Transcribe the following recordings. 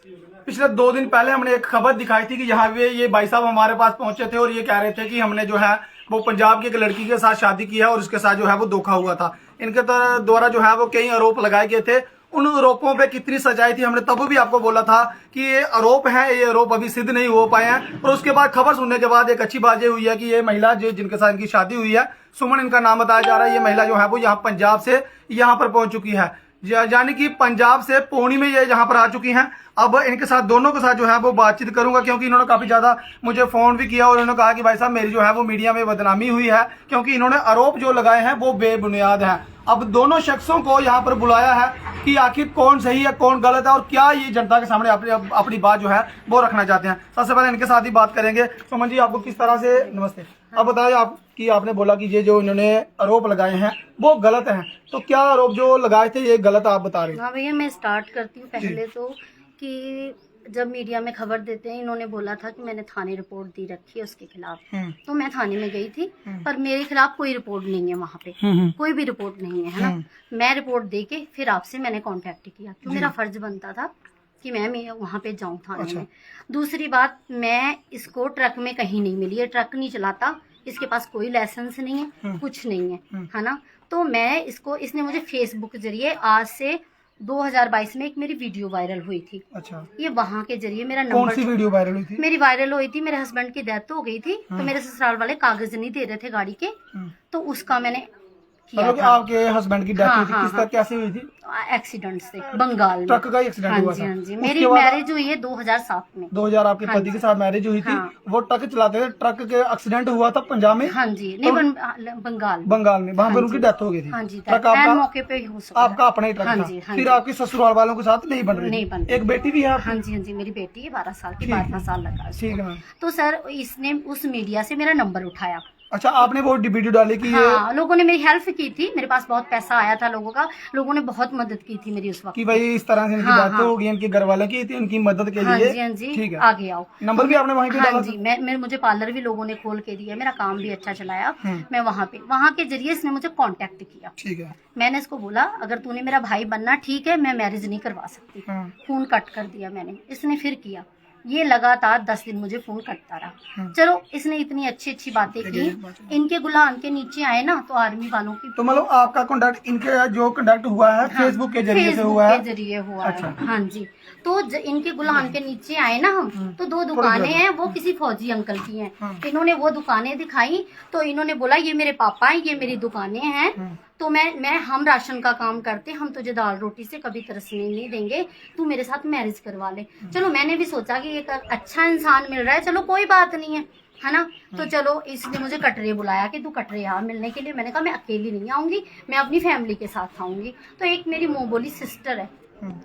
पिछले 2 दिन पहले हमने एक खबर दिखाई थी कि यहाँ पे ये भाई साहब हमारे पास पहुंचे थे और ये कह रहे थे कि हमने जो है वो पंजाब की एक लड़की के साथ शादी की है और उसके साथ जो है वो धोखा हुआ था। इनके द्वारा जो है वो कई आरोप लगाए गए थे। उन आरोपों पे कितनी सच्चाई थी हमने तब भी आपको बोला था कि ये आरोप है, ये आरोप अभी सिद्ध नहीं हो पाए हैं। और उसके बाद खबर सुनने के बाद एक अच्छी बात ये हुई है कि ये महिला जिनके साथ इनकी शादी हुई है, सुमन इनका नाम बताया जा रहा है, ये महिला जो है वो यहाँ पंजाब से यहाँ पर पहुंच चुकी है, यानी कि पंजाब से पौनी में ये यहाँ पर आ चुकी हैं। अब इनके साथ दोनों के साथ जो है वो बातचीत करूंगा, क्योंकि इन्होंने काफी ज्यादा मुझे फोन भी किया और इन्होंने कहा कि भाई साहब मेरी जो है वो मीडिया में बदनामी हुई है, क्योंकि इन्होंने आरोप जो लगाए हैं वो बेबुनियाद हैं। अब दोनों शख्सों को यहाँ पर बुलाया है कि आखिर कौन सही है कौन गलत है और क्या ये जनता के सामने अपनी बात जो है वो रखना चाहते हैं। सबसे पहले इनके साथ ही बात करेंगे। सुमन जी, आपको किस तरह से नमस्ते, अब बताइए आप कि आपने बोला कि ये जो इन्होंने आरोप लगाए हैं वो गलत हैं, तो क्या आरोप जो लगाए थे ये गलत आप बता रहे हैं? हाँ भैया, मैं स्टार्ट करती हूँ पहले तो कि जब मीडिया में खबर देते हैं, इन्होंने बोला था कि मैंने थाने रिपोर्ट दी रखी है उसके खिलाफ। तो मैं थाने में गई थी, पर मेरे खिलाफ कोई रिपोर्ट नहीं है वहाँ पे, कोई भी रिपोर्ट नहीं है ना। मैं रिपोर्ट दे के फिर आपसे मैंने कांटेक्ट किया, तो मेरा फर्ज बनता था कि मैं वहाँ पे जाऊँ थाने में। दूसरी बात, मैं इसको ट्रक में कहीं नहीं मिली, ये ट्रक नहीं चलाता, इसके पास कोई लाइसेंस नहीं है, कुछ नहीं है ना। तो मैं इसने मुझे फेसबुक के जरिए आज से 2022 में एक मेरी वीडियो वायरल हुई थी। अच्छा, ये वहाँ के जरिए मेरा कौन नंबर, सी वीडियो वायरल हुई थी? मेरी वायरल हुई थी, मेरे हस्बैंड की डेथ हो गई थी, तो मेरे ससुराल वाले कागज नहीं दे रहे थे गाड़ी के, तो उसका मैंने किया था। आपके हस्बैंड की डेथ हुई थी, किस तरह कैसे हुई थी? एक्सीडेंट से बंगाल में, ट्रक का एक्सीडेंट हुआ था। हाँ जी। मेरी मैरिज हुई है 2007 में। 2000 आपके पति के साथ मैरिज हुई थी। वो ट्रक चलाते थे, ट्रक के एक्सीडेंट हुआ था पंजाब में। हाँ जी, नहीं बंगाल में, वहाँ पर उनकी डेथ हो गई थी। हाँ जी, ट्रक आपका मौके पे हो सकता आपका अपना ही ट्रक था। फिर आपके ससुराल वालों के साथ नहीं बन रही? एक बेटी भी है? हाँ जी, मेरी बेटी है 12 साल की, 12 साल लगा। ठीक है। तो सर इसने उस मीडिया से मेरा नंबर उठाया। अच्छा, आपने वो वीडियो डाली कि हाँ, लोगों ने मेरी हेल्प की थी, मेरे पास बहुत पैसा आया था लोगों का, लोगों ने बहुत मदद की थी मेरी उस वक्त कि भाई इस तरह से इनकी बात हो गई, इनके घर वाले की थी, इनकी मदद के लिए। हाँ जी, ठीक है, आगे आओ। नंबर भी आपने वहीं पे डाला? हाँ जी, मुझे पार्लर भी लोगों ने खोल के दिया, मेरा काम भी अच्छा चलाया। मैं वहाँ के जरिए इसने मुझे कांटेक्ट किया। ठीक है। मैंने इसको बोला अगर तूने मेरा भाई बनना ठीक है, मैं मैरिज नहीं करवा सकती। फोन कट कर दिया मैंने। इसने फिर किया, ये लगातार 10 दिन मुझे फोन करता रहा। चलो, इसने इतनी अच्छी अच्छी बातें की, इनके गुलाम के नीचे आए ना, तो आर्मी वालों की, तो मतलब आपका कांटेक्ट इनके जो कांटेक्ट हुआ है फेसबुक के जरिए से हुआ है? के जरिए हुआ है। हाँ जी, तो इनके गुलाम के नीचे आए ना हम, तो 2 दुकानें हैं, वो किसी फौजी अंकल की हैं। इन्होंने वो दुकानें दिखाई, तो इन्होंने बोला ये मेरे पापा हैं, ये मेरी दुकानें हैं, तो हम राशन का काम करते, हम तुझे दाल रोटी से कभी तरसने नहीं देंगे, तू मेरे साथ मैरिज करवा ले। चलो, मैंने भी सोचा कि एक अच्छा इंसान मिल रहा है, चलो कोई बात नहीं है ना। तो चलो, इसने मुझे कटरे बुलाया कि तू कटरे आ मिलने के लिए। मैंने कहा मैं अकेली नहीं आऊंगी, मैं अपनी फैमिली के साथ आऊंगी। तो एक मेरी मुंह बोली सिस्टर है,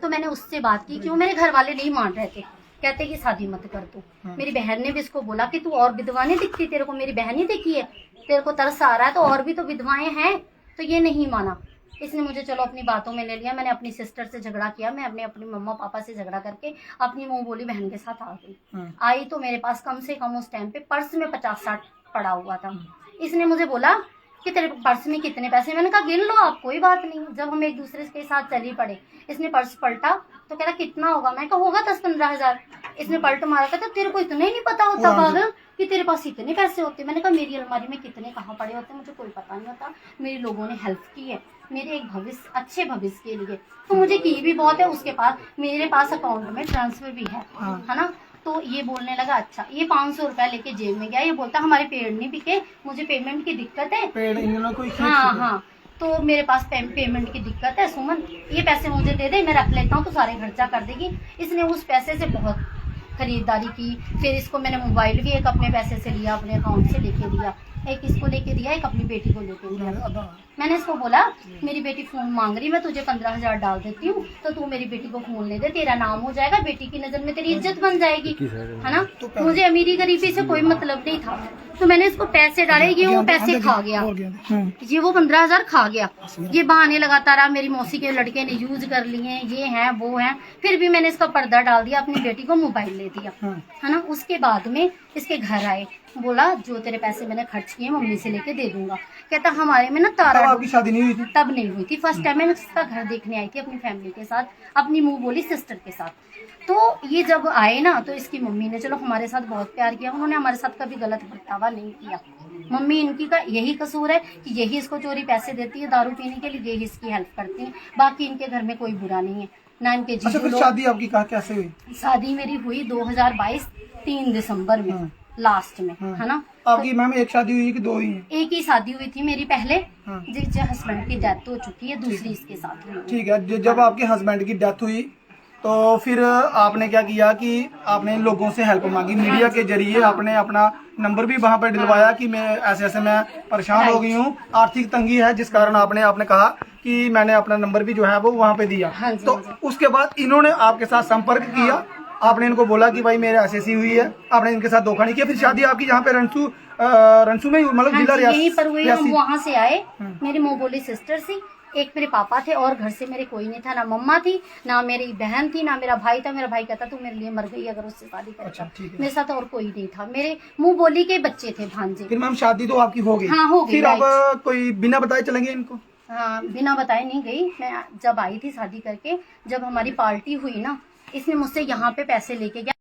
तो मैंने उससे बात की, क्यों मेरे घर वाले नहीं मान रहे थे, कहते कि शादी मत कर तू। मेरी बहन ने भी इसको बोला कि तू और विधवा नहीं दिखती, तेरे को मेरी बहन ही दिखी है, तेरे को तरस आ रहा है, तो और भी तो विधवाएं हैं। तो ये नहीं माना, इसने मुझे चलो अपनी बातों में ले लिया। मैंने अपनी सिस्टर से झगड़ा किया, मैं अपने मम्मा पापा से झगड़ा करके अपनी मुंह बोली बहन के साथ आ गई। आई तो मेरे पास कम से कम उस टाइम पे पर्स में 50-60 पड़ा हुआ था। इसने मुझे बोला कि तेरे पर्स में कितने पैसे? मैंने कहा गिन लो आप, कोई बात नहीं। जब हम एक दूसरे के साथ चली पड़े, इसने पर्स पलटा तो कह रहा कितना होगा? मैं कहा होगा 10-15 हजार। इसने पलट मारा, कहता तेरे को इतना ही नहीं पता होता पागल कि तेरे पास इतने पैसे होते? मैंने कहा मेरी अलमारी में कितने कहाँ पड़े होते मुझे कोई पता नहीं होता, मेरी लोगों ने हेल्प की है मेरे एक भविष्य, अच्छे भविष्य के लिए, तो मुझे की भी बहुत है। उसके पास, मेरे पास अकाउंट में ट्रांसफर भी है ना। तो ये बोलने लगा अच्छा, ये 500 रुपया लेके जेब में गया, ये बोलता हमारे पेड़ नहीं बिके, मुझे पेमेंट की दिक्कत है। हाँ, तो मेरे पास पेमेंट की दिक्कत है सुमन, ये पैसे मुझे दे दे, मैं रख लेता हूँ, तो सारे खर्चा कर देगी। इसने उस पैसे से बहुत खरीदारी की। फिर इसको मैंने मोबाइल भी एक अपने पैसे से लिया, अपने अकाउंट से लेके दिया, एक इसको लेके दिया, एक अपनी बेटी को लेके दिया। मैंने इसको बोला मेरी बेटी फोन मांग रही, मैं तुझे 15,000 डाल देती हूँ, तो तू मेरी बेटी को फोन ले दे, तेरा नाम हो जाएगा, बेटी की नजर में तेरी इज्जत बन जाएगी, है ना। मुझे अमीरी गरीबी से कोई मतलब नहीं था, तो मैंने इसको पैसे डाले, ये वो पैसे खा गया, ये वो 15,000 खा गया। ये बहाने लगाता रहा, मेरी मौसी के लड़के ने यूज कर लिए, ये है वो है। फिर भी मैंने इसका पर्दा डाल दिया, अपनी बेटी को मोबाइल ले दिया, है ना। उसके बाद में इसके घर आए, बोला जो तेरे पैसे मैंने खर्च किए मम्मी से लेके दे दूंगा। कहता हमारे में ना तारा तब आपकी शादी नहीं हुई थी? तब नहीं हुई थी। फर्स्ट टाइम मैं उसका घर देखने आई थी अपनी फैमिली के साथ, अपनी मुंह बोली सिस्टर के साथ। तो ये जब आए ना तो इसकी मम्मी ने चलो हमारे साथ बहुत प्यार किया, उन्होंने हमारे साथ कभी गलत बर्तावा नहीं किया। मम्मी इनकी का यही कसूर है कि यही इसको चोरी पैसे देती है दारू पीने के लिए, यही इसकी हेल्प करती है, बाकी इनके घर में कोई बुरा नहीं है ना इनके अच्छा, जीजू फिर लोग। शादी आपकी कहाँ कैसे हुई? शादी मेरी हुई 2022 3 दिसंबर में लास्ट में, है ना। आपकी मैम एक शादी हुई कि दो हुई है? एक ही शादी हुई थी मेरी पहले, जिसके हस्बैंड की डेथ हो चुकी है, दूसरी इसके साथ हुई। ठीक है, जब आपके हस्बैंड की डेथ हुई तो फिर आपने क्या किया कि आपने लोगों से हेल्प मांगी, मीडिया के जरिए आपने अपना नंबर भी वहां पर डलवाया कि मैं ऐसे मैं परेशान हो गई हूँ, आर्थिक तंगी है, जिस कारण आपने कहा कि मैंने अपना नंबर भी जो है वो वहां पे दिया। हाँ जी, तो हाँ जी। उसके बाद इन्होंने आपके साथ संपर्क किया, आपने इनको बोला कि भाई मेरे ऐसी हुई है, आपने इनके साथ धोखा नहीं किया। फिर शादी आपकी यहाँ पे रंसू में ही, मतलब जिला यहीं पर हुई। हम रियासी। वहाँ से आए, मेरी मुँह बोली सिस्टर थी, एक मेरे पापा थे और घर से मेरे कोई नहीं था, ना मम्मा थी ना मेरी बहन थी ना मेरा भाई था। मेरा भाई कहता तू मेरे लिए मर गई अगर उससे शादी करता। अच्छा, ठीक है। मेरे साथ और कोई नहीं था, मेरे मुंह बोली के बच्चे थे भांजे। फिर मैम शादी तो आपकी हो गई? हाँ, हो गई। फिर आप कोई बिना बताए चलेंगे इनको? हाँ, बिना बताए नहीं गई मैं। जब आई थी शादी करके, जब हमारी पार्टी हुई ना, इसने मुझसे यहाँ पे पैसे लेके गया,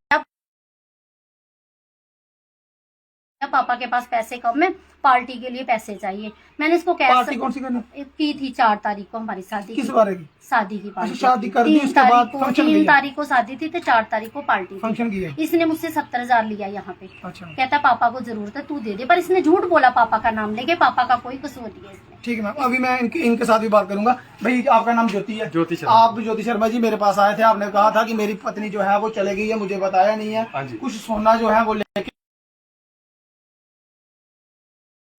पापा के पास पैसे कम है, पार्टी के लिए पैसे चाहिए। मैंने इसको कैश पार्टी कौन सी करनी की थी 4 तारीख को हमारी शादी किस की। बारे की? शादी की पार्टी। अच्छा, शादी कर दी, उसके बाद फंक्शन 3 किया? तारीख को शादी थी तो 4 तारीख को पार्टी थी। फंक्शन किया? इसने मुझसे 70,000 लिया यहाँ पे। अच्छा, कहता पापा को जरूरत है तू दे दे, पर इसने झूठ बोला पापा का नाम लेके, पापा का कोई कसूर नहीं है इसमें। ठीक है मैम, अभी मैं इनके साथ भी बात करूंगा। भाई आपका नाम ज्योति है? ज्योति शर्मा। आप ज्योति शर्मा जी मेरे पास आए थे, आपने कहा था कि मेरी पत्नी जो है वो चले गई है, मुझे बताया नहीं है, हाँ जी। कुछ सोना जो है वो लेके।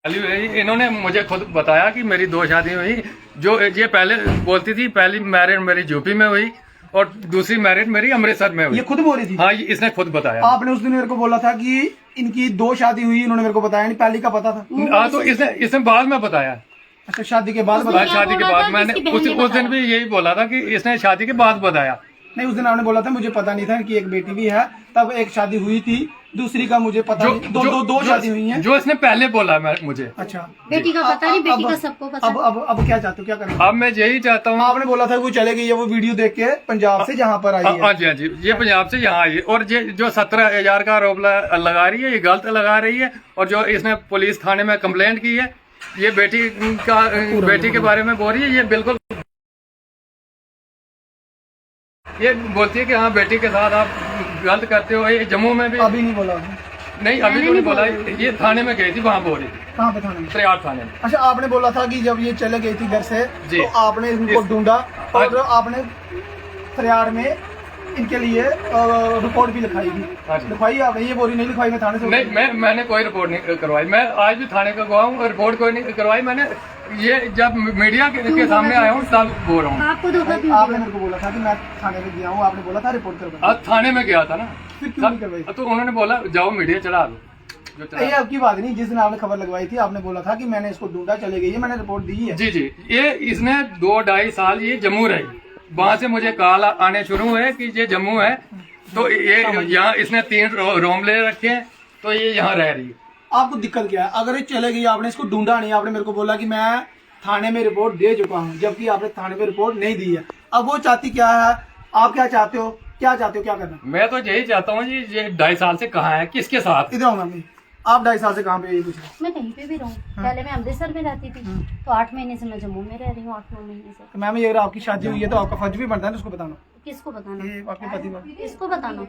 इन्होंने मुझे खुद बताया कि मेरी 2 शादी हुई, जो ये पहले बोलती थी पहली मैरिज मेरी यूपी में हुई और दूसरी मैरिज मेरी अमृतसर में हुई। ये खुद बोल रही थी? हाँ, ये इसने खुद बताया। आपने उस दिन मेरे को बोला था कि इनकी 2 शादी हुई, इन्होंने मेरे को बताया नहीं, पहली का पता था? हाँ, तो इसने बाद में बताया। अच्छा, शादी के बाद उसने बताया? क्या शादी के बोला बाद था, मैंने किसकी बहन ने उस दिन बताया? भी यही बोला था कि इसने शादी के बाद बताया। नहीं, उस दिन आपने बोला था मुझे पता नहीं था कि एक बेटी भी है, तब एक शादी हुई थी, दूसरी का मुझे पता नहीं। दो शादी हुई हैं। जो इसने पहले बोला मुझे। अच्छा, बेटी का पता नहीं, बेटी का सबको पता है। अब क्या चाहते हो, क्या करना? अब मैं यही चाहता हूँ। आपने बोला था वो चले गई है, वो वीडियो देख के पंजाब से जहाँ पर आई है। हाँ जी, हाँ जी, ये पंजाब से यहाँ आई है और ये जो 17,000 का आरोप लगा रही है, ये गलत लगा रही है। और जो इसने पुलिस थाने में कंप्लेंट की है, ये बेटी के बारे में बोल रही है, ये बिल्कुल ये बोलती है कि हाँ बेटी के साथ आप गलत करते हो। ये जम्मू में भी अभी नहीं बोला? नहीं, अभी तो नहीं बोला, ये थाने में गई थी, वहाँ बोल रही थी, कहाँ पे थाने में? त्रियाड़ थाने में। अच्छा, आपने बोला था कि जब ये चले गई थी घर से जी। तो आपने इनको ढूंढा और आपने फरियाद में इनके लिए रिपोर्ट भी लिखाई थी। हाँ जी। लिखवाई आपने? ये बोली नहीं लिखवाई, मैं थाने से नहीं, मैंने कोई रिपोर्ट नहीं करवाई। मैं आज भी थाने का गवाह हूँ, रिपोर्ट कोई नहीं करवाई मैंने। ये जब मीडिया के सामने आया हूँ तब बोल रहा हूँ। आपको धोखा क्यों आपने दिया? मेरे को बोला था कि मैं थाने में गया हूँ, आपने बोला था रिपोर्ट करवा। आज थाने में गया था ना, फिर क्यों नहीं करवाई? तो उन्होंने बोला जाओ मीडिया चढ़ा दो, जो चढ़ा। ये आपकी बात नहीं, जिस दिन आपने खबर लगवाई थी आपने बोला था कि मैंने इसको ढूंढा, चले गई है, मैंने रिपोर्ट दी है। जी जी, ये इसने 2-2.5 साल ये जम्मू रही, वहाँ से मुझे कॉल आने शुरू हुए कि ये जम्मू है, तो ये यहाँ इसने 3 रूम ले रखे हैं, तो ये यहाँ रह रही है। आपको दिक्कत क्या है? अगर ये चले गई, आपने इसको ढूंढा नहीं, आपने मेरे को बोला कि मैं थाने में रिपोर्ट दे चुका हूँ, जबकि आपने थाने में रिपोर्ट नहीं दी है। अब वो चाहती क्या है, आप क्या चाहते हो, क्या करना? मैं तो यही चाहता हूँ जी, ये 2.5 साल से कहाँ है, किसके साथ? इधर आओ मैम, आप 2.5 साल से कहाँ पे? ये पूछो। मैं कहीं पे भी रहूं, पहले मैं अमृतसर में रहती थी, तो 8 महीने से मैं जम्मू में रह रही हूँ, 8-9 महीने से। तो मैम ये अगर आपकी शादी हुई है तो आपका फर्ज भी बनता है ना उसको बताना। किसको बताना? ये आपके पति का? किसको बताना?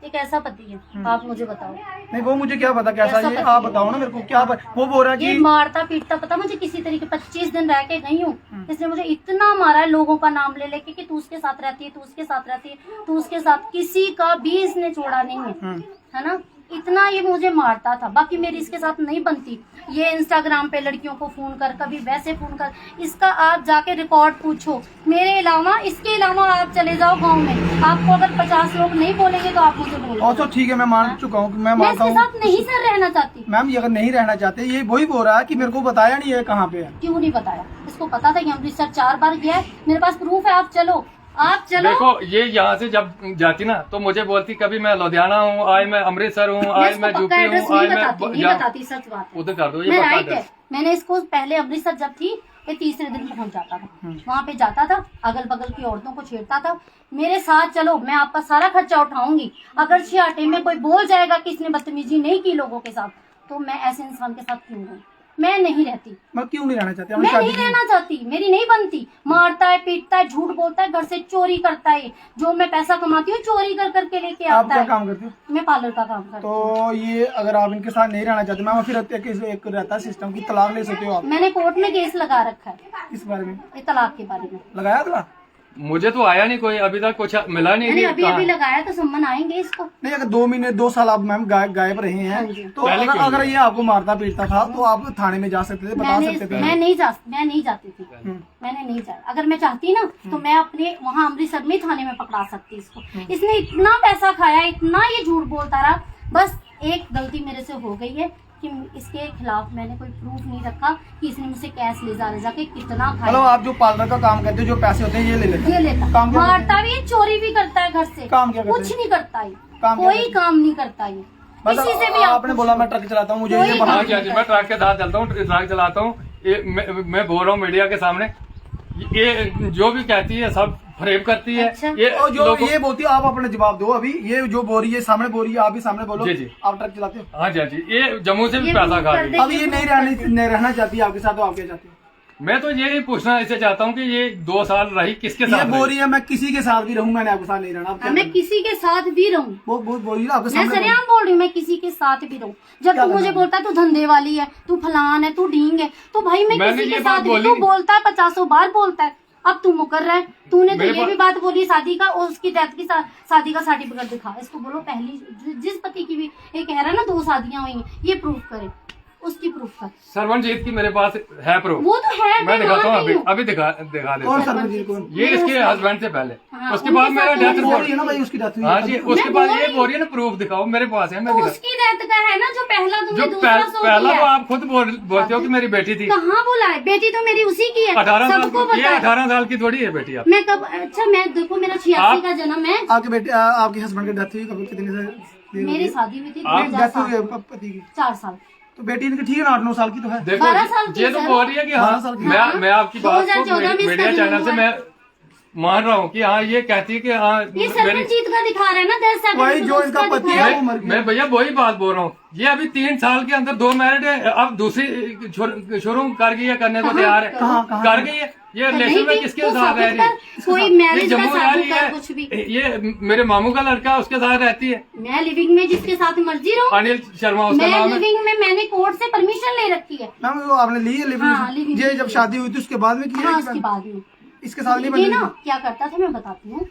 एक ऐसा पति है, आप मुझे बताओ। नहीं, वो मुझे क्या पता कैसा, कैसा ये पति आप है? बताओ ना मेरे को, क्या वो बोल रहा है ये कि मारता पीटता, पता मुझे किसी तरीके 25 दिन रह के गई हूँ, इसने मुझे इतना मारा है लोगों का नाम ले लेके कि तू उसके साथ रहती है, तू उसके साथ रहती है, तू उसके साथ, किसी का भी इसने छोड़ा नहीं है ना। इतना ये मुझे मारता था, बाकी मेरी इसके साथ नहीं बनती। ये इंस्टाग्राम पे लड़कियों को फोन कर, कभी वैसे फोन कर, इसका आप जाके रिकॉर्ड पूछो। मेरे अलावा, इसके अलावा आप चले जाओ गांव में, आपको अगर 50 लोग नहीं बोलेंगे तो आप मुझे बोलो। और तो ठीक है, मैं मान चुका हूँ, मैं मैं मानता इसके हूँ। साथ नहीं सर रहना चाहती। मैम ये अगर नहीं रहना चाहते, ये वही बोल रहा है कि मेरे को बताया नहीं है कहाँ पे है। क्यों नहीं बताया? इसको पता था कि अमृतसर 4 बार गया है, मेरे पास प्रूफ है, आप चलो आप चलो। देखो ये यहाँ से जब जाती ना तो मुझे बोलती कभी मैं लुधियाना हूँ, आज मैं अमृतसर हूँ, आज मैं इसको यूपी पक्का एड्रेस हूँ, नहीं आज बताती, नहीं मैं बताती, सच बात है। उधर कर दो ये मैं पक्का राइट है। एड्रेस। मैंने इसको पहले अमृतसर जब थी, ये तीसरे दिन पहुंच जाता था, वहाँ पे जाता था, अगल बगल की औरतों को छेड़ता था। मेरे साथ चलो, मैं आपका सारा खर्चा उठाऊंगी। अगर छियाटे में कोई बोल जाएगा कि इसने बदतमीजी नहीं की लोगों के साथ, तो मैं ऐसे इंसान के साथ क्यों रहूं? मैं नहीं रहती। मैं क्यों नहीं रहना चाहती? मैं नहीं रहना चाहती, मेरी नहीं बनती। मारता है, पीटता है, झूठ बोलता है, घर से चोरी करता है। जो मैं पैसा कमाती हूँ चोरी कर करके लेके आप आता क्या है। काम करते हो? मैं पार्लर का काम करती हूँ। तो ये अगर आप इनके साथ नहीं रहना चाहते, मैम, फिर एक रहता है सिस्टम की तलाक ले सकते हो आप। मैंने कोर्ट में केस लगा रखा है इस बारे में ये तलाक के बारे में। लगाया था? मुझे तो आया नहीं कोई, अभी तक कुछ मिला नहीं मैंने कि अभी कहाँ अभी है। लगाया तो सम्मन आएंगे इसको। नहीं, अगर 2 महीने 2 साल आप मैम गायब रहे हाँ जी। हैं, तो पहले अगर क्यों अगर ये आपको मारता पीटता था तो आप थाने में जा सकते थे, बता सकते थे। मैं नहीं जाती थी। मैंने नहीं जा, अगर मैं चाहती ना तो मैं अपने वहाँ अमृतसर में थाने में पकड़ा सकती इसको। इसने इतना पैसा खाया, इतना ये झूठ बोलता रहा। बस एक गलती मेरे से हो गई है कि इसके खिलाफ मैंने कोई प्रूफ नहीं रखा कि इसने मुझसे कैश ले जाके कितना मतलब खाया। आप जो पार्लर का काम करते हो, जो पैसे होते हैं ये ले लेते ये लेता, काम क्या मारता भी है, चोरी भी करता है घर से। काम क्या करते कुछ हैं? नहीं करता ये, काम क्या कोई करते काम नहीं करता ये। मतलब किसी से भी आपने बोला मैं ट्रक चलाता हूँ, मुझे कोई ये काम बहाना हाँ जी हाँ जी, मैं ट्रक के साथ चलता हूँ, ट्रक चलाता हूँ। ये मैं बोल रहा हूँ मीडिया के सामने, ये जो भी कहती है सब फरेब करती है। अच्छा। ये और जो लोगों- ये बोलती है, आप अपने जवाब दो। अभी ये जो बोल रही है सामने बोल रही है, आप भी सामने बोलो। जी, जी। आप ट्रक चलाते हो? हाँ जी हाँ जी, ये जम्मू से भी ये पैसा प्रूफ खा कर रही दे। है। अब ये नहीं रहना चाहती आपके साथ, तो आप क्या चाहते हो? मैं तो यही पूछना इसे चाहता हूँ कि ये 2 साल रही किसके ये साथ बोल रही? रही है मैं किसी के साथ भी रहूं, मैंने आपके साथ नहीं रहना। आप क्या मैं करें? किसी के साथ भी रहूं, वो बोल रही है आपके मैं सामने। सरेआम बोल रही हूँ, मैं किसी के साथ भी रहूं। जब क्या तू मुझे करना? बोलता है तू धंधे वाली है, तू फलान है, तू ढींग है, तो भाई मैं मैंने किसी ये के बात साथ भी, बोली तू नहीं। बोलता है 50 बार बोलता है। अब तू मुकर रहा है, तूने तो मेरे ये पास- भी बात बोली शादी का, और उसकी डेथ की शादी का सर्टिफिकेट दिखा। इसको बोलो पहली जिस पति की भी ये कह रहा है ना 2 शादियां हुई हैं, ये प्रूफ करे, उसकी प्रूफ कर। सरवनजीत की मेरे पास है प्रूफ, वो तो है, मैं दिखाता हूँ मान रही अभी हूँ। अभी दिखा देता और हूँ। सरबजीत कौन? ये इसके हस्बैंड से पहले, हाँ, उसके उनके बाद मेरा साथ डेथ मेरी बोल रिपोर्ट। रही है ना भाई, उसकी डेथ हुई। हाँ जी, उसके मैं बाद बोल ये रही बोल रही है ना प्रूफ दिखाओ, मेरे पास है, मैं दिखा। उसकी डेथ का है ना, जो पहला तुमने जो दूसरा सो पहला किया तो है। आप खुद बोलते हो कि मेरी बेटी थी। कहाँ बोला है? बेटी तो मेरी उसी की है, 18 सबको साल, ये पता है। 18 साल की थोड़ी है बेटी आप। मैं कब, अच्छा मैं देखो मेरा 86 का जन्म है, आपके बेटे आपके हस्बैंड की डेथ हुई कब, कितने से? मेरी शादी हुई थी आप 2007 डेथ हुई है पति की? 4 साल। तो बेटी इनकी ठीक है ना, 8-9 साल की तो है। देखो 12 साल की ये तो सर। बोल रही है कि 12 हाँ, साल की। मैं आपकी बात 2014 को में इसका मीडिया जन्म चैनल से हुआ मैं मान रहा हूँ कि हाँ ये कहती है कि हाँ ये मेरी, सरबजीत का दिखा रहा है ना 10 सेकंड भाई में, जो तो इसका उसका पति दिखाया। है वो मर गया। मैं भैया वही बात बोल रहा हूँ। ये अभी 3 साल के अंदर 2 मैरिड है, अब दूसरी शुरू कर गई है, करने को तैयार है, कहाँ? कर गई है। ये रिलेशन नहीं में भी, किसके तू साथ रह साबित रही है? कर, कोई ये मैरिज का जम्मू जा साबित रही कर कुछ भी। है, ये मेरे मामू का लड़का उसके साथ रहती है, मैं लिविंग में जिसके साथ मर्जी रहूं, अनिल शर्मा उसका मैं नाम है। लिविंग में मैंने कोर्ट से परमिशन ले रखी है। मैम वो आपने ली है हाँ, लिविंग? लिविंग ये ली जब है। शादी हुई थी उसके बाद में की हाँ, है उसके कि बाद में इसके साथ नहीं ये बनी? ना क्या करता था मैं बताती हूँ।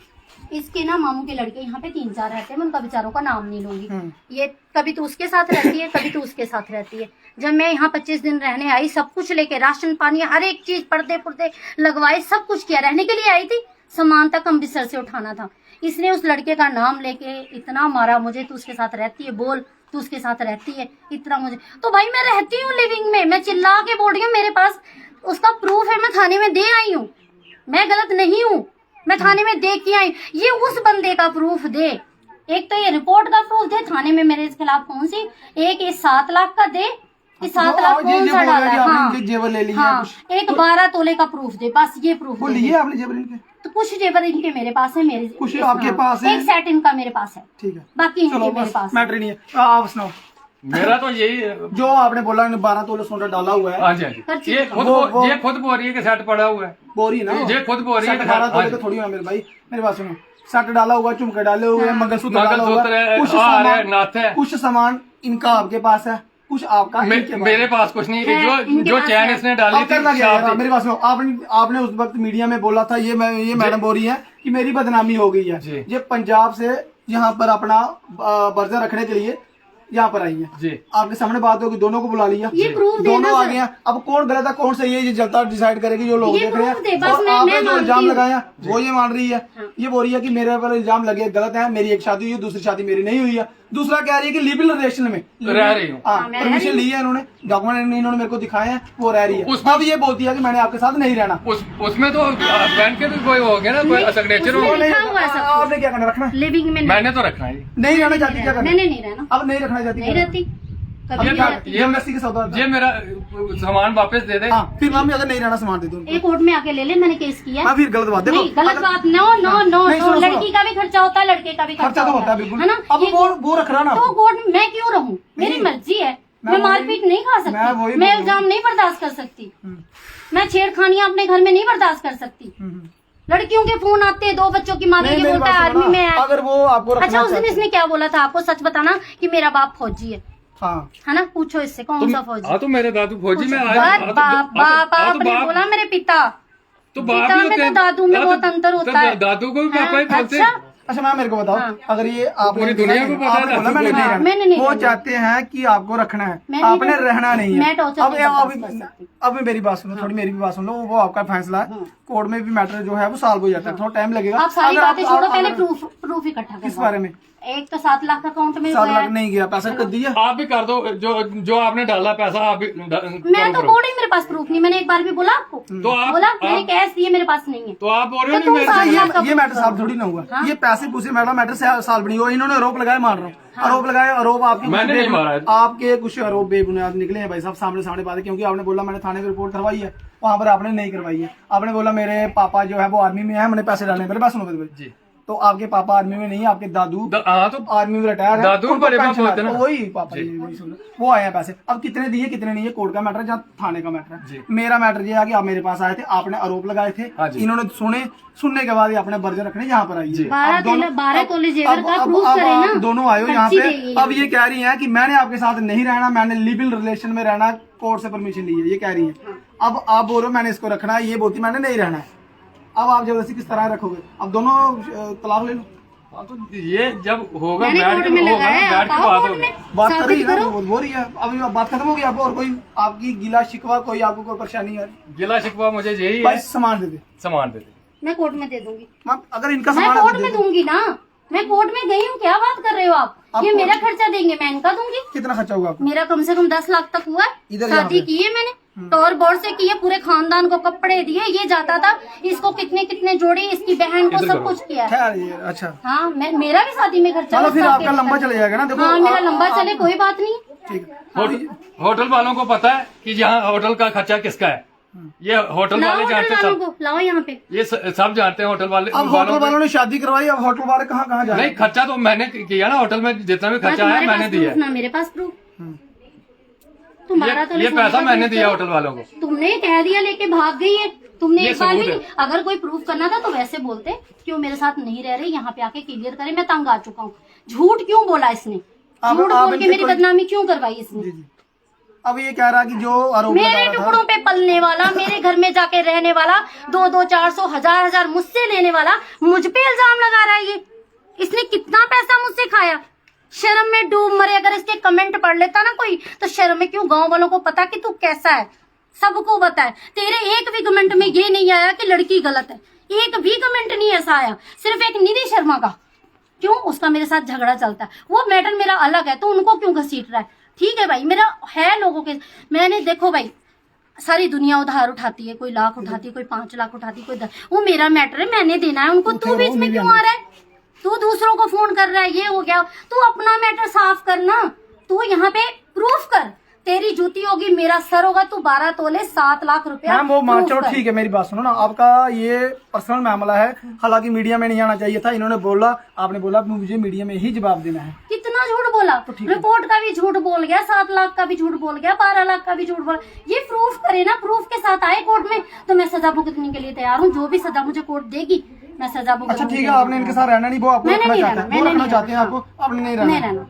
इसके ना मामू के लड़के यहाँ पे 3-4 रहते हैं, मैं उनका बेचारों का नाम नहीं लूंगी। ये कभी तो उसके साथ रहती है, कभी तो उसके साथ रहती है। जब मैं यहाँ 25 दिन रहने आई, सब कुछ लेके, राशन पानी हर एक चीज, पर्दे पुर्दे लगवाए, सब कुछ किया, रहने के लिए आई थी। सामान तक अमृतसर से उठाना था। इसने उस लड़के का नाम लेके इतना मारा मुझे, तू उसके साथ रहती है, बोल तू उसके साथ रहती है, इतना मुझे। तो भाई मैं रहती हूँ लिविंग में, मैं चिल्ला के बोल रही हूँ, मेरे पास उसका प्रूफ है, मैं थाने में दे आई हूँ, मैं गलत नहीं हूँ, मैं थाने में दे के आई। ये उस बंदे का प्रूफ दे, एक तो ये रिपोर्ट का प्रूफ दे थाने में मेरे खिलाफ कौन सी, एक ये 7 लाख का दे कि 7 लाख कौन सा डाला है। हाँ, जेवर ले लिया हाँ, कुछ? एक 12 तोले का प्रूफ दे, बस ये प्रूफ वो दे। लिए आपने जेवर इनके? तो कुछ जेवर इनके मेरे पास है, मेरे कुछ आपके पास है? एक सेट इनका मेरे पास है, ठीक है, बाकी इनके चलो मेरे बस पास है। मैटर नहीं है। आप सुनाओ। मेरा तो यही जो आपने बोला 12 तोले सोना डाला हुआ है, हाँ जी हाँ जी, हर चीज ये का। खुद वो- ये खुद बोल रही है कि सेट पड़ा हुआ है। बोरी ना ये खुद बोल रही है कि 18 हाँ तोले जी। तो थोड़ी ना मेरे भाई, मेरी बात सुनो। सट डाला हुआ, झुमके डाले हुए, मंगलसूत्र डाला हुआ, मंगलसूत्र है, कुछ हार है, सामान, नथ है। कुछ सामान इनका आपके पास है, कुछ आपका इनके पास मेरे है। पास कुछ नहीं, है, जो इनके जो पास चैन है। इसने डाली अब करना थी क्या है? शादी- मेरी बात सुनो। आपने उस वक्त मीडिया में बोला था, ये मैडम बोल रही है कि मेरी बदनामी हो गई है। जी। ये पंजाब से यहाँ पर अपना बर्जा रखने के लिए यहाँ पर आई है जी। आपके सामने बात होगी, दोनों को बुला लिया, ये प्रूफ देना दोनों आ सर। गए हैं। अब कौन गलत है कौन सही है ये जनता डिसाइड करेगी, जो लोग ये देख रहे प्रूफ दे, हैं। बस और मैं आपने जो मानती इल्जाम हूँ। लगाया वो ये मान रही है, ये बोल रही है कि मेरे पर इल्जाम लगे गलत है, मेरी एक शादी हुई है, दूसरी शादी मेरी नहीं हुई है। दूसरा कह रही है कि लिविंग रिलेशन में रह रही हूँ। हाँ, मैं रह परमिशन रही ली है इन्होंने, डॉक्यूमेंट इन्होंने मेरे को दिखाए हैं, वो रह रही है। उसमें- अब ये बोलती है कि मैंने आपके साथ नहीं रहना। उसमें तो बहन के भी कोई हो गया ना, कोई सिग्नेचर हो। उसमें लिखा हुआ है सब आपने क्या करना, रखना लिविंग में मैंने तो रखना है नहीं रहना चाहती, क्या करना मैंने नहीं रहना, अब नहीं रखना चाहती, नहीं क्या रहती, करना? कभी अब नहीं क्या रहती। ये जबरदस्ती के सौदा ये मेरा सामान वापस दे दे। हाँ फिर मम्मी अगर नहीं रहना सामान दे दो उनको। एक कोर्ट में आके ले ले, मैंने केस किया हाँ फिर गलत बात देखो, नहीं, गलत अगर- बात नो नो हाँ, नो नहीं, नो, सुनो, लड़की का भी खर्चा होता है, लड़के का भी खर्चा तो होता है बिल्कुल। है ना। अब ये- वो रख रहा ना तो आपको। कोर्ट में मैं क्यों रहूं, मेरी नहीं। मर्जी है, मैं मैं वही- मारपीट नहीं खा मैं वही सकती, बोल मैं रहा हूँ। इल्जाम नहीं बर्दाश्त कर सकती, हम्म, मैं छेड़खानियां अपने घर में नहीं बर्दाश्त कर सकती। हम्म। लड़कियों के फोन आते हैं, 2 बच्चों की माँ नहीं, ये मेरी बोलता बात है सुनो आर्मी ना, में है। अगर वो आपको रखना अच्छा उस दिन चाहते- इसने क्या बोला था, आपको सच बताना कि मेरा बाप फौजी हाँ है ना, पूछो इससे कौन सा फौजी। हाँ तो मेरे दादू फौजी में आए। बाप हाँ, बाप तो- हाँ, तो आपने बाप- बोला मेरे पिता, तो बाप पिता ही में होते तो हैं। दादू में हाँ, बहुत तो- अंतर होता तो है। दादू को भी पापा ही हाँ, बोलते हैं। अच्छा। अच्छा मैम मेरे को बताओ, हाँ। अगर ये आपने पूरी दुनिया को पता है आपने बोला दादू मैंने को। नहीं हाँ, रहना, मैंने नहीं वो रहना। चाहते हैं कि आपको रखना है, मैं नहीं आपने रहना। रहना नहीं है। मैं टॉर्चर अब नहीं बर्दाश्त कर सकती। अब मेरी बात सुनो, थोड़ी मेरी भी बात सुन लो, वो आपका फैसला है, कोर्ट में भी मैटर जो है वो सॉल्व हो जाता है, थोड़ा टाइम लगेगा। आप सारी अगर बातें छोड़ो, पहले अगर- प्रूफ इकट्ठा किस करो। बारे में? एक तो 7 लाख अकाउंट में 7 गया लाख है। नहीं गया, पैसा कर दिया। आप भी कर दो, जो आपने डाला पैसा आप भी मैं तो बोल रही मेरे पास प्रूफ नहीं, मैंने एक बार भी बोला आपको, तो आप- बोला मैंने आप- कैश दिए मेरे पास नहीं है। तो आप बोल रहे हो तो नहीं मेरे तुम से- साथ- ये मैटर साहब थोड़ी ना हुआ, हाँ? ये पैसे पूसे मैटर साल नहीं हुआ, इन्होंने आरोप लगाए, मान रहा हूँ आरोप लगाए, आरोप आपके मैंने नहीं मारा है। आपके कुछ आरोप बेबुनियाद निकले हैं भाई साहब, सामने बात है, क्योंकि आपने बोला मैंने थाने में रिपोर्ट करवाई है, वहाँ पर आपने नहीं करवाई है। आपने बोला मेरे पापा जो है वो आर्मी में है, मैंने पैसे डाले, मेरे पास सुनो जी। तो आपके पापा आर्मी में नहीं है, आपके दादू हाँ तो आर्मी में रिटायर है, दादू उनको बड़े पापा पेंशन होते हैं है, ना। वही पापा जी वही सुन लो। वो आए हैं पैसे, अब कितने दिए कितने नहीं है कोर्ट का मैटर है, जहाँ थाने का मैटर जी। है। मेरा मैटर ये है कि आप मेरे पास आए थे, आपने आरोप लगाए थे, हाँ जी। इन्होंने सुनने के बाद ही आपने बर्जर रखने यहाँ पर आई है। 12 तोले जेवर का अब प्रूफ करे आप ना, दोनों आए हो यहाँ पर्ची देगी पे, अब ये कह रही हैं कि मैंने आपके साथ नहीं रहना, मैंने लिविंग रिलेशन में रहना, कोर्ट से परमिशन ली है, ये कह रही है। अब आप बोल रहे हो मैंने इसको रखना है, ये बोलती मैंने नहीं रहना है। अब आप जबरदस्ती किस तरह रखोगे, अब दोनों तलाक ले लो। हाँ, तो ये जब होगा मैंने बैठ कोर्ट के में होगा लगाया ना, है, बैठ के आप बात कोर्ट होगी। में बात कर रही साबित है ना, करो। वो बोल रही है, अभी बात खत्म हो गई आपको, और कोई आपकी गिला शिकवा कोई आपको कोई परेशानी है गिला शिकवा मुझे यही भाई है, सामान दे दे। सामान दे दे। मैं कोर्ट में दे दूंगी, मैम, अगर इनका मैं सामान कोर्ट दे में दो, दूंगी ना, मैं कोर्ट में गई हूँ, क्या बात कर रहे हो आप? आप ये कोर्ट- मेरा खर्चा देंगे, मैं इनका दूंगी। कितना खर्चा होगा आपको? मेरा कम से कम 10 लाख तक हुआ है। इधर यहाँ शादी पे? की है मैंने, टोर बोर्ड से की है, पूरे खानदान को कपड़े दिए, ये जाता था, इसको कितने कितने जोड़े, इसकी बहन को इधर सब करो। कुछ किया है। खैर ये अच्छा, हाँ मेरा भी शादी में खर्चा चलो फिर उसका आपका केस लंबा था। चले जाएगा ना, देखो हाँ मेरा लंबा आप- चले, कोई बात नहीं। ठीक है। होटल वालों को पता है कि यहाँ होटल का खर्चा किसका है, ये होटल लाओ वाले होटल जानते हैं वालों सब, को, लाओ यहाँ पे। ये सब जानते हैं होटल वाले अब होटल वालों ने शादी करवाई, अब होटल वाले कहाँ कहाँ जा रहे नहीं, खर्चा तो मैंने किया ना, होटल में जितना भी हाँ, खर्चा है तुम्हारे मैंने पास दिया proof है। ना, मेरे पास प्रूफ। तुम्हारा तो ये पैसा मैंने दिया होटल वालों को। तुमने कह दिया लेके भाग गई है, तुमने ये एक बार भी सबूत है। नहीं, अगर कोई प्रूफ करना था तो वैसे बोलते, क्यों मेरे साथ नहीं रह रहे, यहाँ पे आके क्लियर करे, मैं तंग आ चुका हूँ। झूठ क्यों बोला इसने, अब झूठ आप बोल के इनके मेरी कोई- बदनामी क्यों करवाई इसने? जी जी। अब ये कह रहा कि जो आरोप लगा मेरे रहा था, टुकड़ों पे पलने वाला, मेरे घर में जाके रहने वाला, 2-2, 400, 1000 मुझसे लेने वाला, मुझ पे इल्जाम लगा रहा है ये। इसने कितना पैसा मुझसे खाया, शर्म में डूब मरे। अगर इसके कमेंट पढ़ लेता ना कोई तो शर्म में क्यों, गांव वालों को पता कि तू कैसा है, सबको पता है। तेरे एक भी कमेंट में ये नहीं आया कि लड़की गलत है, एक भी कमेंट नहीं ऐसा आया, सिर्फ एक निधि शर्मा का। क्यों, उसका मेरे साथ झगड़ा चलता है, वो मैटर मेरा अलग है, तो उनको क्यों घसीट रहा है? ठीक है भाई, मेरा है लोगों के, मैंने देखो भाई सारी दुनिया उधार उठाती है, कोई लाख उठाती है, कोई 5 लाख उठाती है, कोई 10। वो मेरा मैटर है, मैंने देना है उनको। तू बीच में क्यों आ रहा है? तू दूसरों को फोन कर रहा है, ये हो गया। तू अपना मैटर साफ करना, तू यहाँ पे प्रूफ कर। तेरी जूती होगी, मेरा सर होगा, तू 12 तोले 7 लाख रुपया मैम वो मान proof चलो कर। ठीक है, मेरी बात सुनो ना, आपका ये पर्सनल मामला है, हालांकि मीडिया में नहीं आना चाहिए था, इन्होंने बोला, आपने बोला मुझे मीडिया में ही जवाब देना है। कितना झूठ बोला, ठीक है। रिपोर्ट का भी झूठ बोल गया, 7 लाख का भी झूठ बोल गया, 12 लाख का भी झूठ बोला। ये प्रूफ करे ना, प्रूफ के साथ आए कोर्ट में, तो मैं सजा भुगतने के लिए तैयार हूँ। जो भी सजा मुझे कोर्ट देगी मैं सजा भुगतने अच्छा के ठीक लिए है, आपने इनके साथ रहना नहीं, वो आपको मैंने रखना नहीं चाहते रहना, हैं, वो मैंने रखना नहीं चाहते हैं रहना, आपको, आपने नहीं नहीं रहना, रहना,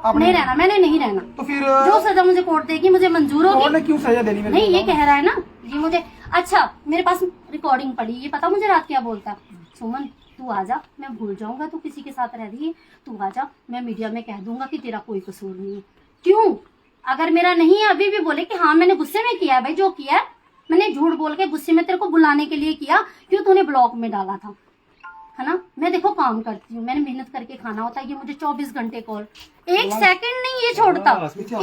आपने नहीं रहना, मैंने नहीं रहना। तो फिर जो सजा मुझे कोर्ट देगी मुझे मंजूर कोर्ट होगी। ने क्यों सजा देनी मेरे नहीं, को ये बताओ? कह रहा है ना, ये मुझे, अच्छा मेरे पास रिकॉर्डिंग पड़ी, ये पता मुझे रात क्या बोलता, सुमन तू आजा, मैं भूल जाऊंगा तू किसी के साथ रह रही है, तू आजा, मैं मीडिया में कह दूंगा कि तेरा कोई कसूर नहीं है। क्यों? अगर मेरा नहीं है अभी भी बोले कि हाँ मैंने गुस्से में किया है, भाई जो किया है मैंने झूठ बोल के गुस्से में तेरे को बुलाने के लिए किया, क्यों तूने ब्लॉक में डाला था, है ना। मैं देखो काम करती हूँ, मैंने मेहनत करके खाना होता है, ये मुझे 24 घंटे कॉल, एक सेकंड नहीं ये छोड़ता,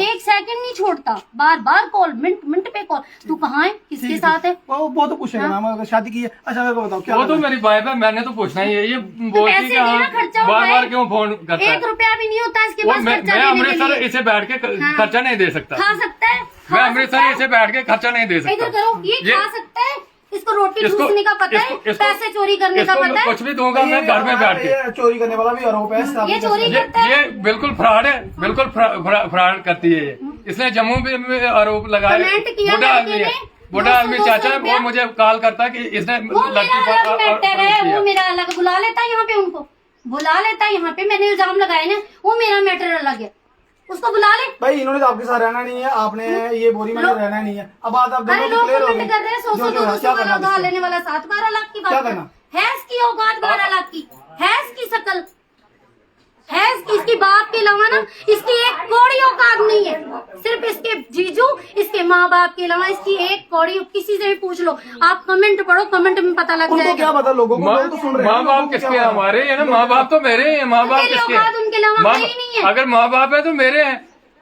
एक सेकंड नहीं छोड़ता, बार बार कॉल, मिनट मिनट पे कॉल, तू कहाँ है, किसके साथ है, वो तो पूछेगा ना, अगर शादी की है। अच्छा मेरे को बताओ क्या वो तो मेरी वाइफ है, मैंने तो पूछना ही है। ये बोलती पैसे देना, खर्चा बार उठाए। बार क्यों फोन करता है? 1 रुपया भी नहीं होता इसके वो पास मैं खर्चा देने के अमृतसर लिए। इसे बैठ के खर्चा नहीं दे सकता। खा सकता है, मैं अमृतसर इसे बैठ के खर्चा नहीं दे इधर सकता। करो, ये खा सकता है, इसको रोटी ठूसने का पता है, पैसे चोरी करने का पता है, कुछ भी दूंगा मैं घर में बैठ के। ये चोरी करने वाला भी आरोप है, ये चोरी करता है। ये बिल्कुल फ्रॉड है, बिल्कुल फ्रॉड करती है ये। इसने जम्मू में आरोप लगाया। कमेंट किया बुढ़ा लड़के आदमी है, ने, बुढ़ा आदमी 200 चाचा है, वो रुपया। मुझे कॉल करता है कि इसने वो लड़की मेरा अलग पर मैटर है, वो मेरा अलग, बुला लेता है यहाँ पे, उनको बुला लेता है यहाँ पे, मैंने इल्जाम लगाए ना, वो मेरा मैटर अलग है, उसको बुला ले। भाई इन्होंने तो आपके साथ रहना नहीं है, आपने ये बोरी में रहना नहीं है। अब बात आप अरे दोनों लोग क्लियर हो कमेंट कर रहे हैं 100-200 वाला उधार लेने वाला 7-12 लाख की क्या बात करना? है इसकी औकात 12 लाख की है, इसकी शकल है, इसकी बाप के अलावा ना इसकी एक कौड़ी औकात नहीं है, सिर्फ इसके जीजू, इसके माँ बाप के अलावा इसकी एक कौड़ी, किसी से भी पूछ लो आप, कमेंट पढ़ो, कमेंट में पता लग उनको जाएगा। क्या पता, लोगों को लोग तो सुन रहे हैं। माँ बाप किसके हैं? हमारे है ना, माँ बाप तो मेरे हैं। माँ बाप तेरी किसके औकात उनके अलावा हैं? कहीं नहीं है। अगर माँ बाप है तो मेरे हैं।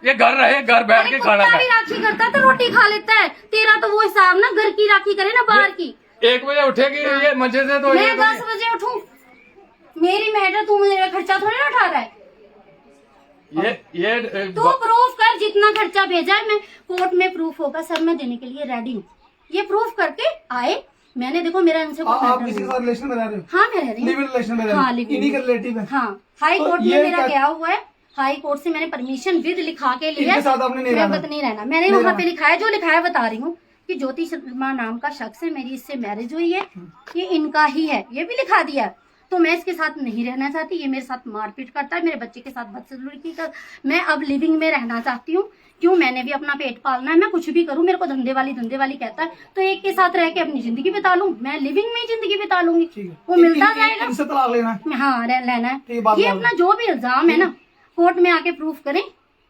ये घर रहे, घर बैठ के खाना कुत्ता भी खाए। राखी करता है तो रोटी खा लेता है, तेरा तो वो हिसाब ना, घर की राखी करे ना बाहर की। 1 बजे उठेगी ये मंचे से तो मैं 10 बजे उठूं, मेरी मैटर, तू मेरा खर्चा थोड़ी ना उठा रहा है। ये तू प्रूफ कर, जितना खर्चा भेजा है मैं कोर्ट में प्रूफ होगा सब मैं देने के लिए रेडी हूँ, ये प्रूफ करके आए। मैंने देखो मेरा इनसे कोई आप मैटर किसी के नहीं। साथ रिलेशन में रह रहे हो? हाँ मैं रह रही लिव इन हूँ, रिलेशन में रह हाँ रहे हो? Live in. इन्हीं के रिलेटिव है? हाँ हाई तो कोर्ट ये में मेरा क्या- गया हुआ है, हाई कोर्ट से मैंने परमिशन विद लिखा के लिया, इनके साथ आपने नहीं मैं रहना? बत नहीं रहना, मैंने वहाँ पे लिखा है, जो लिखा है बता रही हूँ कि ज्योति शर्मा नाम का शख्स है, मेरी इससे मैरिज हुई है, ये इनका ही है, ये भी लिखा दिया है। तो मैं इसके साथ नहीं रहना चाहती, ये मेरे साथ मारपीट करता है, मेरे बच्चे के साथ बदसलूकी कर, मैं अब लिविंग में रहना चाहती हूँ। क्यों? मैंने भी अपना पेट पालना है, मैं कुछ भी करूँ, मेरे को धंधे वाली कहता है, तो एक के साथ रह के अपनी जिंदगी बिता लूँ, मैं लिविंग में ही जिंदगी बिता लूंगी, ठीक है। वो मिलता जाएगा। इनसे तलाक लेना है? हाँ लेना है। ठीक, बात ये मान अपना जो भी इल्जाम है ना कोर्ट में आके प्रूफ करें,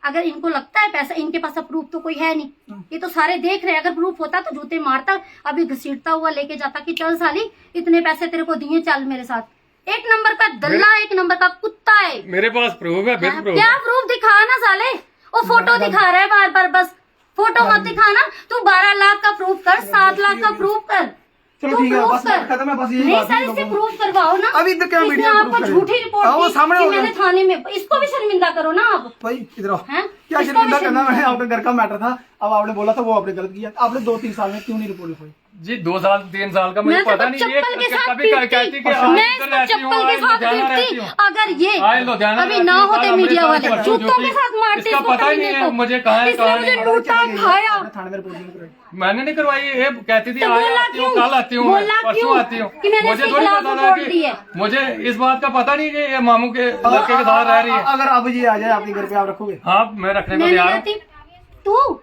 अगर इनको लगता है पैसा, इनके पास अब प्रूफ तो कोई है नहीं, ये तो सारे देख रहे हैं, अगर प्रूफ होता तो जूते मारता, अभी घसीटता हुआ लेके जाता कि चल साली इतने पैसे तेरे को दिए, चल मेरे साथ। एक नंबर का दल्ला, एक नंबर का कुत्ता है। मेरे पास प्रूफ है, बिल प्रूफ। क्या प्रूफ? दिखा ना साले, वो फोटो दिखा रहा है बार बार, बस फोटो मत दिखाना, तू 12 लाख का प्रूफ कर, 7 लाख का प्रूफ कर, चलो तू ठीक है, प्रूफ बस कर। खत्म है, बस यही नहीं बात सर, है इससे लोगों को। प्रूफ करवाओ ना। अभी इधर क्या इसने मीडिया में आपको प्रूफ झूठी करेगा? रिपोर्ट हाँ, वो दी सामने कि हो गया। मैंने थाने में, इसको भी शर्मिंदा करो ना आप। भाई इधर आओ। हैं? क्या इसको भी शर्मिंदा करना? मैंने शर्मिंदा- आपके घर का मैटर था, अब आपने बोला था वो आपने गलत किया, आपने 2-3 साल में क्यों नहीं रिपोर्ट लिखवाई? जी 2 साल 3 साल का मुझे मैं पता तो नहीं। ये चप्पल के साथ कभी कहती पीटती, कि आज मैं इधर इसको रहती हूँ, चप्पल के आज साथ लुधियाना पीटती, रहती हूँ। अगर ये आज लुधियाना अभी रहती ना हूँ, होते कल मीडिया अमृतसर वाले, परसों जूतों के ड्यूटी। साथ मारते इसका इसको पता ही कभी नहीं है देखो। मुझे कहाँ है इसने कहाँ मुझे नहीं। लूटा खाया। थाने में रिपोर्ट नहीं कराई? मैंने नहीं करवाई, ये कहती थी तो आज बोला आती हूँ, क्यों? कल आती हूँ, बोला परसों क्यों? आती हूँ। कि मैंने मुझे इसके थोड़ी खिलाफ पता था रिपोर्ट दी है। कि मुझे इस बात का पता नहीं कि ये मामू के लड़के के साथ रह रही है। अगर अब ये आ जाए आपके घर पे, आप रखोगे? हाँ मैं रखने को मैं नहीं तैयार हूँ। रहती, तू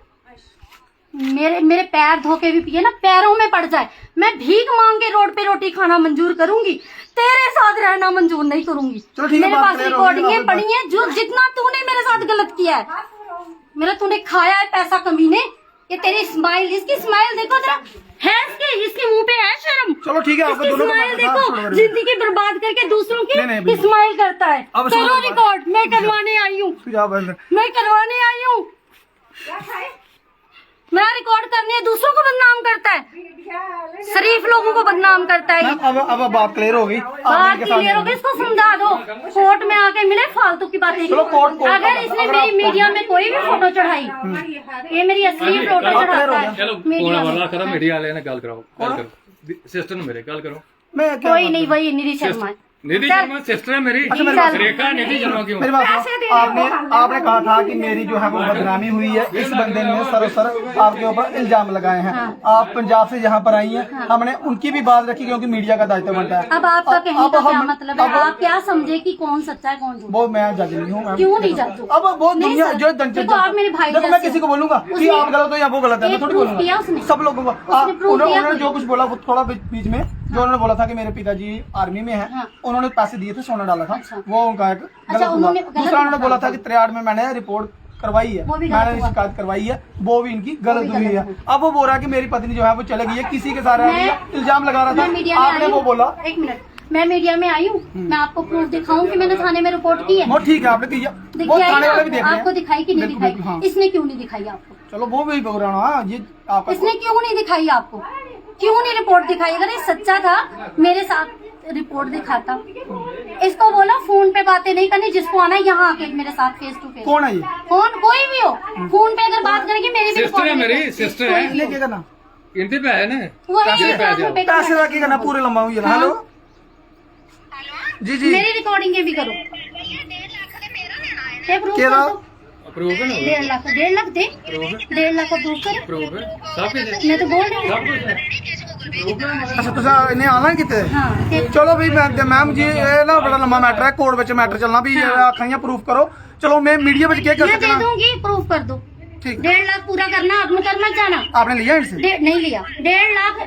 मेरे पैर धो के भी पिए ना, पैरों में पड़ जाए, मैं भीख मांग के रोड पे रोटी खाना मंजूर करूंगी, तेरे साथ रहना मंजूर नहीं करूंगी। चलो ठीक है, मेरे बात पास clear हो गई, रिकॉर्डिंगें अब पड़ी हैं, जो जितना तूने मेरे साथ गलत किया है, मेरा तूने खाया है पैसा कमीने। ये तेरी स्माइल, इसकी स्माइल देखो जरा, है इसके मुंह पे है शर्म। चलो ठीक है, आपको इसकी दोनों का स्माइल पता था, छोड़ो देखो, रे। जिंदगी बर्बाद करके दूसरों नहीं, की बिल्कुल। स्माइल करता है। अब करो सुनो, रिकॉर्ड, मैं करवाने आई हूँ, तू जा बंद। मैं करवाने आई हूँ। मैं रिकॉर्ड करने दूसरों को बदनाम करता है, शरीफ लोगों को बदनाम करता है। मैम, अब बात क्लियर हो गई। बात क्लियर हो गई, इसको समझा दो, कोर्ट में आके मिले फालतू की बातें। चलो, कोर्ट अगर इसने मेरी मीडिया में कोई भी फोटो चढ़ाई, ये मेरी असली फोटो चढ़ाता है चलो मीडिया में। वाला करा मीडिया वाले ने गल कराओ, सिस्टर ने मेरे गल करो। मैं क्या कोई नहीं, वही निधि शर्मा है। निधि शर्मा सिस्टर है मेरी। अच्छा, मेरी बात रेखा निधि शर्मा क्यों? मेरी बात सुनो। आपने कहा था कि मेरी जो है वो बदनामी हुई है, इस बंदे ने सरासर आपके ऊपर इल्जाम लगाए हैं। आप पंजाब से यहाँ पर आई हैं, हमने उनकी भी बात रखी क्योंकि मीडिया का दायित्व बनता है। अब आपका कहने का क्या हम- मतलब है? आप क्या समझे कि कौन सच्चा है कौन झूठा? वो मैं जज नहीं हूँ मैम। क्यों नहीं जज हो? अब वो नहीं दुनिया सर, जो देखो आप मेरे भाई देखो मैं जैसे किसी को बोलूंगा कि उसने- आप गलत हो या वो गलत है, मैं एक थोड़ी proof किया बोलूंगा उसने। सब लोगों को। उसने proof किया उन्होंने कोई। जो कुछ बोला वो थोड़ा बीच में जो उन्होंने बोला था कि मेरे पिताजी आर्मी में है, हाँ। उन्होंने पैसे दिए थे, सोना डाला था, अच्छा। वो उनका एक गलत हुआ। उन्होंने गलत दूसरा उन्होंने बोला था हुआ। कि 63 में मैंने रिपोर्ट करवाई है, वो भी गलत मैंने हुआ। शिकायत करवाई है, वो भी इनकी गलत भी हुई गलत है। हुई। अब वो बोल रहा है कि मेरी पत्नी जो है वो चले गई है, किसी के साथ रह रही है, इल्जाम लगा रहा मैं मीडिया था, में आपने आई वो हूँ। बोला। एक मिनट, मैं मीडिया में आई हूँ, मैं आपको प्रूफ दिखाऊं कि मैंने थाने में रिपोर्ट की है। वो ठीक है, आपने किया, वो दिखाई थाने वाले भी ना? देख रहे आपको हैं। दिखाई कि नहीं बिल्कुल, दिखाई? बिल्कुल, हाँ। इसने क्यों नहीं दिखाई आपको? चलो वो भी बोल रहा हूँ, हाँ, ये आपका इसने क्यों नहीं दिखाई आपको? क्यों नहीं रिपोर्ट दिखाई? अगर ये सच्चा था मेरे साथ रिपोर्ट दिखाता। इसको बोला फोन पे बातें नहीं करनी, जिसको आना है यहाँ आके मेरे साथ फेस टू फेस। कौन है ये? कौन कोई भी हो, फोन पे अगर बात करेगी मेरी भी सिस्टर है, रिकॉर्डिंग मेरी है। सिस्टर कोई है। भी हो। क्या करना? इनते पे है ना, वही पैसे पे आ 1,00,000 जाओ। रुपए का पैसे का क्या करना, पूरे लंबा हुई है। हाँ। हेलो जी जी, मेरी रिकॉर्डिंग भी करो। ये प्रूफ क्या कर था? दो। प्रूफ है ना, 1.5 लाख, 1.5 लाख दे, प्रूफ है, 1.5 लाख का प्रूफ कर। प्रूफ है, सब कुछ है, मैं तो बोल रही हूँ। सब कुछ है, प्रूफ है हमारे। अच्छा तुसा इन्हें आना कितने? हाँ, ते- चलो भाई, मैम जी ये ना बड़ा लंबा मैटर है, कोर्ट विच मैटर चलना भी, आखियां प्रूफ करो। चलो मैं मीडिया में क्या कर मैं दे सकता? दूंगी, प्रूफ कर दो। ठीक, 1.5 लाख पूरा करना, अब कर मत जाना। आपने लिया इनसे? नहीं लिया। 1.5 लाख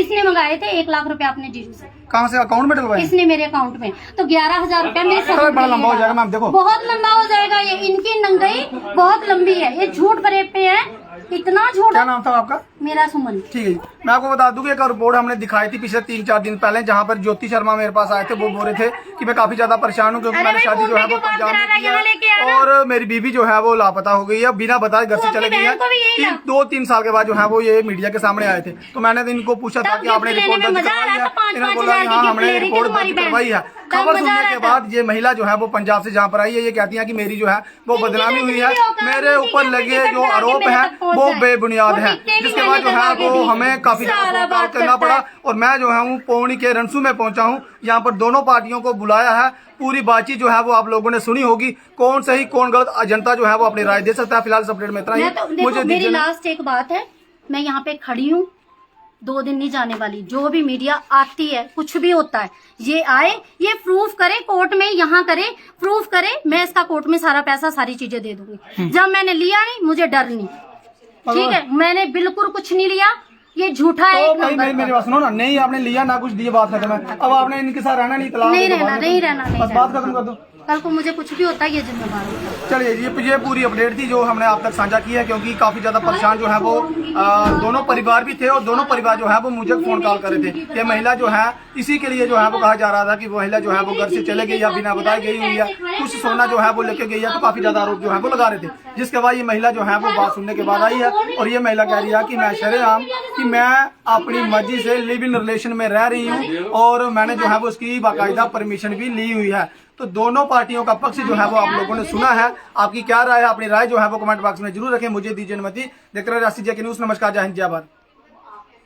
इसने मंगाए थे, 1 लाख रुपए आपने जीजू से, कहाँ से अकाउंट में डलवाए? इसने मेरे अकाउंट में, तो 11,000 रुपया मेरे अरे सबूत बड़ा के लंबा हो लिए जाएगा डाला। मैम, देखो। बहुत लंबा हो जाएगा ये, इनकी नंगई बहुत लंबी है, ये झूठ फरेब पे है, इतना झूठ क्या है। नाम था आपका? मेरा सुमन। ठीक है जी, मैं आपको बता दूं कि एक रिपोर्ट हमने दिखाई थी पिछले 3-4 दिन पहले, जहां पर ज्योति शर्मा मेरे पास आए थे। वो बोल रहे थे कि मैं काफी ज्यादा परेशान हूं क्योंकि अरे मैंने भाई, शादी फोन जो है पे वो क्यों बात पंजाब करा में रहा है? की यहाँ लेके आना। है, और मेरी बीवी जो है वो लापता हो गई है, बिना बताए घर से तो चले अपनी गई है। बहन को भी यही ला। 2-3 साल के बाद जो है वो ये मीडिया के सामने आए थे, तो मैंने तो इनको पूछा था तब कि आपने गिफ्ट रिपोर्ट लेने में दर्ज मजा आ करवाई रहा है? था, 5-5 इन्होंने बोला हजार हाँ की हमने गिफ्ट ले रही थी रिपोर्ट तुम्हारी दर्ज करवाई है। तब खबर मजा आ सुनने रहा के था। बाद ये महिला जो है वो पंजाब से जहाँ पर आई है, ये कहती है कि मेरी जो है वो इनकी बदनामी तो हुई इतनी है, भी औकात मेरे नहीं थी ऊपर कि लगे टिकट जो करा के आरोप मेरे है तक पहुंच वो जाए। बेबुनियाद वो है, टिकटें भी जिसके मैंने बाद जो है करवा के वो दी। हमें काफी सारा ज्यादा बात करना करता पड़ा। है। और मैं जो है हूँ पौनी के रनसू में पहुंचा हूँ, यहाँ पर दोनों पार्टियों को बुलाया है। पूरी बातचीत जो है वो आप लोगों ने सुनी होगी, कौन सही कौन गलत, जनता जो है वो अपनी राय दे सकता है। फिलहाल इस अपडेट में इतना ही। मैं तो देखो, मुझे मेरी दीजिए। लास्ट एक बात है, मैं यहाँ पे खड़ी हूँ, 2 दिन नहीं जाने वाली। जो भी मीडिया आती है, कुछ भी होता है, ये आए, ये प्रूफ करे कोर्ट में, यहाँ करे, प्रूफ करे, मैं इसका कोर्ट में सारा पैसा सारी चीजें दे दूंगी। जब मैंने लिया नहीं, मुझे डर नहीं, ठीक है, मैंने बिल्कुल कुछ नहीं लिया, ये झूठा है तो एक भाई नंबर मेरी का। बात सुनो ना, नहीं आपने लिया ना कुछ दिए, बात खत्म है। अब आपने इनके साथ रहना नहीं, तलाक नहीं दे दो, रहना, बात नहीं खत्म। रहना, नहीं बस बात रहना। खत्म कर दो। कल को मुझे कुछ भी होता है, ये जिम्मेदार होता है। चलिए ये पूरी अपडेट थी जो हमने आप तक साझा की है, क्योंकि काफी ज्यादा परेशान जो है वो दोनों परिवार भी थे, और दोनों परिवार जो है वो मुझे फोन कॉल कर रहे थे कि महिला जो है इसी के लिए जो है वो कहा जा रहा था कि वो महिला जो है वो घर से चले गई या बिना बताए गई हुई है, कुछ सोना जो है वो लेके गई है। तो काफी ज्यादा आरोप जो है वो लगा रहे थे, जिसके बाद ये महिला जो है वो बात सुनने के बाद आई है, और ये महिला कह रही है कि मैं शरेआम कि मैं अपनी मर्जी से लिव इन रिलेशन में रह रही हूँ, और मैंने जो है वो उसकी बाकायदा परमिशन भी ली हुई है। तो दोनों पार्टियों का पक्ष जो है वो आप लोगों ने सुना है। आपकी क्या राय है? अपनी राय जो है वो कमेंट बॉक्स में जरूर रखें। मुझे दीजिए अनुमति। देखते रहे राष्ट्रीय न्यूज़। नमस्कार, जय हिंद, जय भारत।